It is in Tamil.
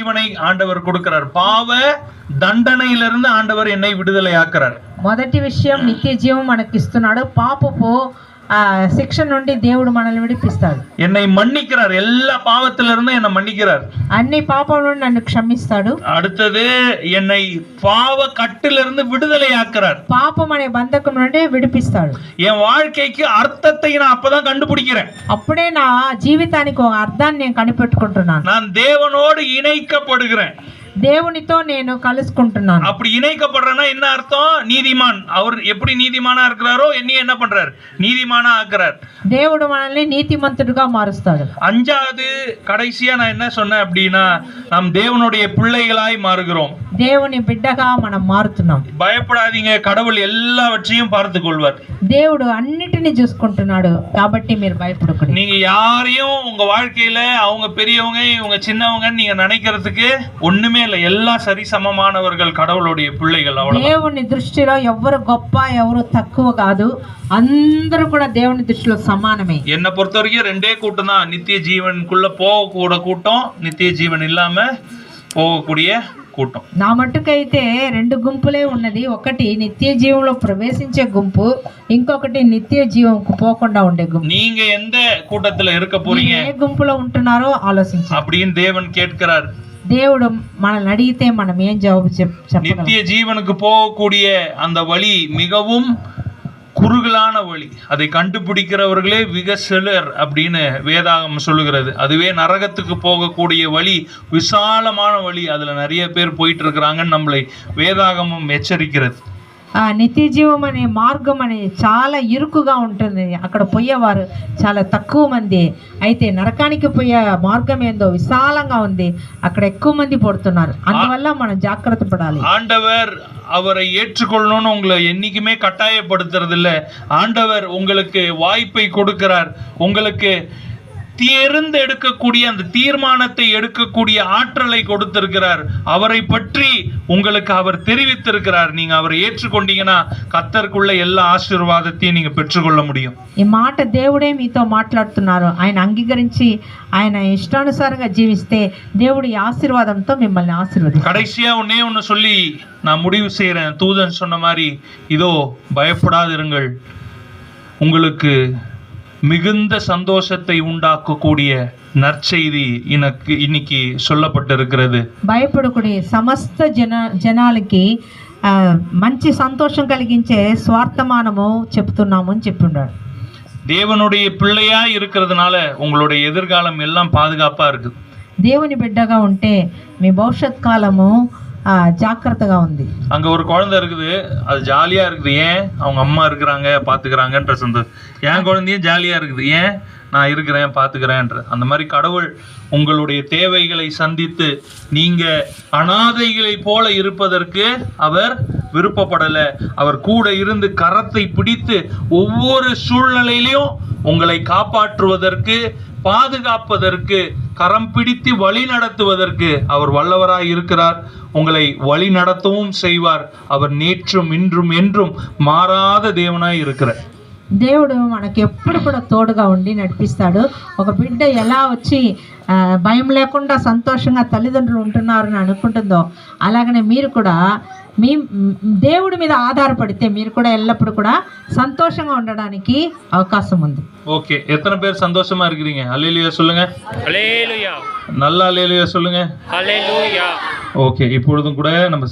ஜீவனை ஆண்டவர் கொடுக்கிறார். பாவ దండనైలిருந்து ఆండవర్ என்னை విడుదల ఆకరారు. మొదటి విషయం నిత్య జీవం మనకి ఇస్తున్నాడు. పాపపు శిక్ష నుండి దేవుడు మనల్ని విడిపిస్తాడు. என்னை மன்னிக்கிறார். எல்லா பாவத்திலிருந்து என்னை மன்னிக்கிறார். అన్ని పాపం నుండి నన్ను క్షమిస్తాడు. அடுத்தது என்னை பாவ கட்டிலிருந்து விடுதலை ஆக்குறார். పాపం అనే బంధకం నుండి విడిపిస్తాడు. என் வாழ்க்கைக்கு అర్థத்தை நான் அப்பதான் கண்டுபிடிக்கிறேன். అప్పుడే నా జీవితానికి ఒక అర్థాన్ని నేను కనిపెట్టుకుంటున్నాను. நான் தேவனோடு இணைக்கப்படுகிறேன். దేవునితో నేను కలుసుకుంటున్నాను. அப்படி இணைக்கப்படுறேன்னா என்ன அர்த்தம்? நீதிமான். அவர் எப்படி நீதிமானா இருக்கிறாரோ என்னைய என்ன பண்றார்? நீதிமானா ஆக்குறார். దేవుడు మనల్ని నీతిమంతుడిగా మారుస్తాడు. அஞ்சாவது கடைசியா நான் என்ன சொன்னேன் அப்படின்னா, நாம் தேவனுடைய பிள்ளைகளாய் மாறுகிறோம். దేవుని బిడ్డగా మనం మారుతున్నాం. பயப்படாதீங்க, கடவுள் எல்லாவற்றையும் பார்த்து கொள்வார். దేవుడు అన్నిటిని చూసుకుంటున్నాడు కాబట్టి మీరు భయపడకండి. நீங்க யாரையும் உங்க வாழ்க்கையில அவங்க பெரியவங்க இவங்க சின்னவங்கன்னு நீங்க நினைக்கிறதுக்கு ஒண்ணுமே இல்லை. எல்லா சரி சமமானவர்கள், கடவுளுடைய பிள்ளைகள். அவ்வளவு. దేవుని దృష్టిలో ఎవరు గొప్ప ఎవరు తక్కువ కాదు. అందరూ కూడా దేవుని దృష్టిలో సమానమే. என்னை பொறுத்த வரைக்கும் ரெண்டே கூட்டம் தான். நித்திய ஜீவனுக்குள்ள போகக்கூட கூட்டம், நித்திய ஜீவன் இல்லாம போகக்கூடிய கூட்டம். నా మట్టుకైతే రెండు గుంపులే ఉన్నది. ఒకటి నిత్య జీవంలో ప్రవేశించే గుంపు, ఇంకొకటి నిత్య జీవంకు పోకుండా ఉండే గుంపు. நீங்க எந்த கூட்டத்துல இருக்க போறீங்க? ఏ గుంపులో ఉంటున్నారో ఆలోచించండి. அப்படின்னு தேவன் கேட்கிறார். దేవుడు మనల్ని అడిగితే మనం ఏం జవాబు చెప్పగలం? நித்திய ஜீவனுக்கு போகக்கூடிய அந்த வழி மிகவும் குறுகலான வழி. அதை கண்டுபிடிக்கிறவர்களே மிக சிலர் அப்படின்னு வேதாகம் சொல்லுகிறது. அதுவே நரகத்துக்கு போகக்கூடிய வழி விசாலமான வழி. அதுல நிறைய பேர் போயிட்டு இருக்கிறாங்கன்னு நம்மளை வேதாகமும் எச்சரிக்கிறது. నిత్య జీవం అనే మార్గం అనేది చాలా ఇరుకుగా ఉంటుంది. అక్కడ పోయేవారు చాలా తక్కువ మంది. అయితే నరకానికి పోయే మార్గం ఏందో విశాలంగా ఉంది. అక్కడ ఎక్కువ మంది పడుతున్నారు. అందువల్ల మనం జాగ్రత్త పడాలి. ஆண்டவர் அவரை ஏற்றுக்கொள்ளணும்னு உங்களை என்னைக்குமே கட்டாயப்படுத்துறது இல்லை. ஆண்டவர் உங்களுக்கு வாய்ப்பை கொடுக்கிறார். உங்களுக்கு தேர்ந்து எடுக்கக்கூடிய அந்த தீர்மானத்தை எடுக்கக்கூடிய ஆற்றலை கொடுத்திருக்கிறார். அவரை பற்றி உங்களுக்கு அவர் தெரிவித்திருக்கிறார். நீங்க அவரை ஏற்றுக்கொண்டீங்கன்னா கர்த்தருக்குள்ள எல்லா ஆசீர்வாதத்தையும் நீங்க பெற்றுக்கொள்ள முடியும். ఈ మాట దేవుడే మీతో మాట్లాడుతున్నారు. ఆయన అంగీకరించి ఆయన ఇష్టానుసారంగా జీవిస్తే దేవుడి ఆశీర్వాదంతో మిమ్మల్ని ఆశీర్వదిస్తాడు. கடைசியா ஒண்ணு சொல்லி நான் முடிவு செய்யறேன். தூதன் சொன்ன மாதிரி, இதோ பயப்படாதிருங்கள், உங்களுக்கு மிகுந்த சந்தோஷத்தை உண்டாக்கக்கூடிய நற்செய்தி எனக்கு இன்னைக்கு சொல்லப்பட்டிருக்கிறது. భయపడకుడి, సమస్త జనాలకి మంచి సంతోషం కలిగించే స్వార్థమానము చెప్తున్నాము అని చెప్తున్నాడు. தேவனுடைய பிள்ளையா இருக்கிறதுனால உங்களுடைய எதிர்காலம் எல்லாம் பாதுகாப்பா இருக்கு. దేవుని బిడ్డగా ఉంటే మీ భవిష్యత్ కాలము జాగ్రత్తగా ఉంది. அங்க ஒரு குழந்தை இருக்குது, அது ஜாலியா இருக்குது. ஏன்? அவங்க அம்மா இருக்கிறாங்க, பாத்துக்கிறாங்கன்ற சந்தோஷம். என் குழந்தையும் ஜாலியா இருக்குது. ஏன்? நான் இருக்கிறேன், பாத்துக்கிறேன்ற. அந்த மாதிரி கடவுள் உங்களுடைய தேவைகளை சந்தித்து நீங்க அனாதைகளை போல இருப்பதற்கு அவர் விருப்பப்படல. அவர் கூட இருந்து கரத்தை பிடித்து ஒவ்வொரு சூழ்நிலையிலையும் உங்களை காப்பாற்றுவதற்கு, பாதுகாப்பதற்கு, கரம் பிடித்து வழி நடத்துவதற்கு அவர் வல்லவராய் இருக்கிறார். உங்களை வழி நடத்தவும் செய்வார். அவர் நேற்றும் இன்றும் என்றும் மாறாத தேவனாய் இருக்கிறார். దేవుడు మనకి ఎప్పుడు కూడా తోడుగా ఉండి నడిపిస్తాడు. ఒక బిడ్డ ఎలా వచ్చి భయం లేకుండా సంతోషంగా తల్లిదండ్రులు ఉంటున్నారని అనుకుంటుందో, అలాగనే మీరు కూడా మీ దేవుడి మీద ఆధారపడితే మీరు కూడా ఎల్లప్పుడూ కూడా సంతోషంగా ఉండడానికి అవకాశం ఉంది. ஓகே, எத்தனை பேர் சந்தோஷமா இருக்கிறீங்க? அல்லேலூயா சொல்லுங்க. அல்லேலூயா. நல்லா அல்லேலூயா சொல்லுங்க. அல்லேலூயா. ஓகே, இப்பொழுதும் கூட நம்ம